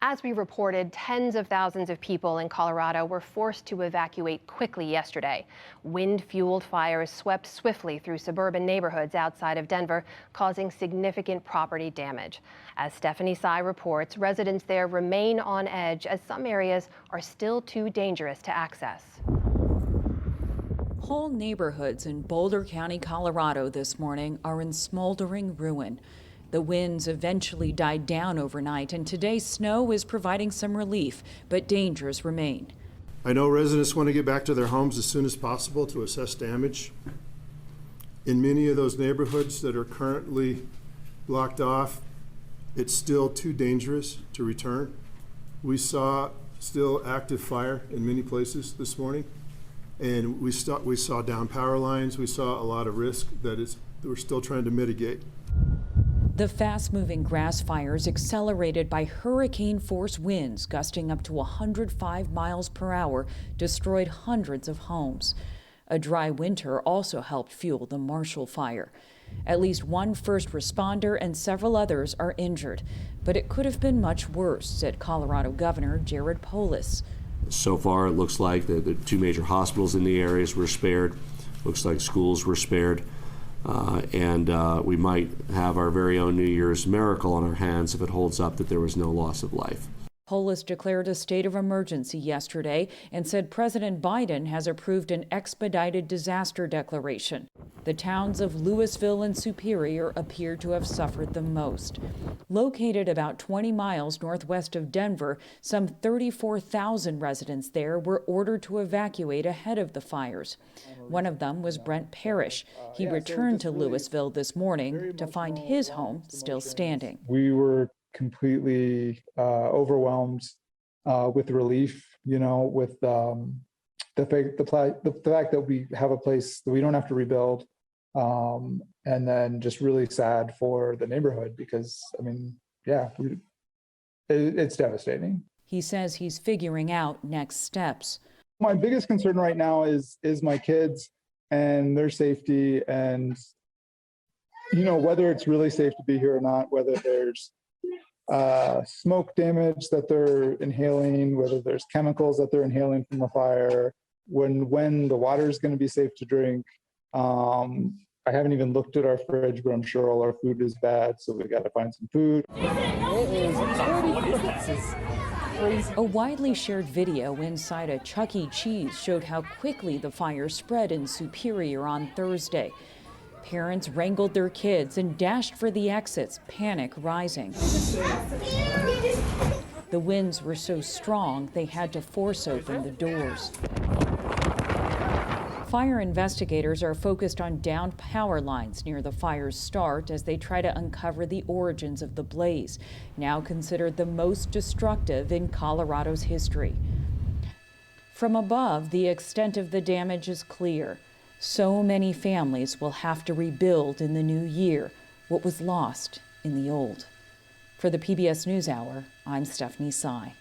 As we reported, tens of thousands of people in Colorado were forced to evacuate quickly yesterday. Wind-fueled fires swept swiftly through suburban neighborhoods outside of Denver, causing significant property damage. As Stephanie Sy reports, residents there remain on edge as some areas are still too dangerous to access. Whole neighborhoods in Boulder County, Colorado this morning are in smoldering ruin. The winds eventually died down overnight, and today's snow is providing some relief, but dangers remain. I know residents want to get back to their homes as soon as possible to assess damage. In many of those neighborhoods that are currently blocked off, it's still too dangerous to return. We saw still active fire in many places this morning, and we saw down power lines. We saw a lot of risk that we're still trying to mitigate. The fast-moving grass fires, accelerated by hurricane-force winds gusting up to 105 miles per hour, destroyed hundreds of homes. A dry winter also helped fuel the Marshall Fire. At least one first responder and several others are injured, but it could have been much worse, said Colorado Governor Jared Polis. So far, it looks like the two major hospitals in the areas were spared. Looks like schools were spared. We might have our very own New Year's miracle on our hands if it holds up that there was no loss of life. Polis declared a state of emergency yesterday and said President Biden has approved an expedited disaster declaration. The towns of Louisville and Superior appear to have suffered the most. Located about 20 miles northwest of Denver, some 34,000 residents there were ordered to evacuate ahead of the fires. One of them was Brent Parrish. He returned to Louisville this morning to find his home still standing. We were completely overwhelmed with relief, with the fact that we have a place that we don't have to rebuild, and then just really sad for the neighborhood because, it's devastating. He says he's figuring out next steps. My biggest concern right now is my kids and their safety, and whether it's really safe to be here or not, whether there's smoke damage that they're inhaling, whether there's chemicals that they're inhaling from the fire, when the water is going to be safe to drink. I haven't even looked at our fridge, but I'm sure all our food is bad, so we got to find some food. A widely shared video inside a Chuck E. Cheese showed how quickly the fire spread in Superior on Thursday. Parents wrangled their kids and dashed for the exits, panic rising. The winds were so strong they had to force open the doors. Fire investigators are focused on downed power lines near the fire's start as they try to uncover the origins of the blaze, now considered the most destructive in Colorado's history. From above, the extent of the damage is clear. So many families will have to rebuild in the new year what was lost in the old. For the PBS NewsHour, I'm Stephanie Sy.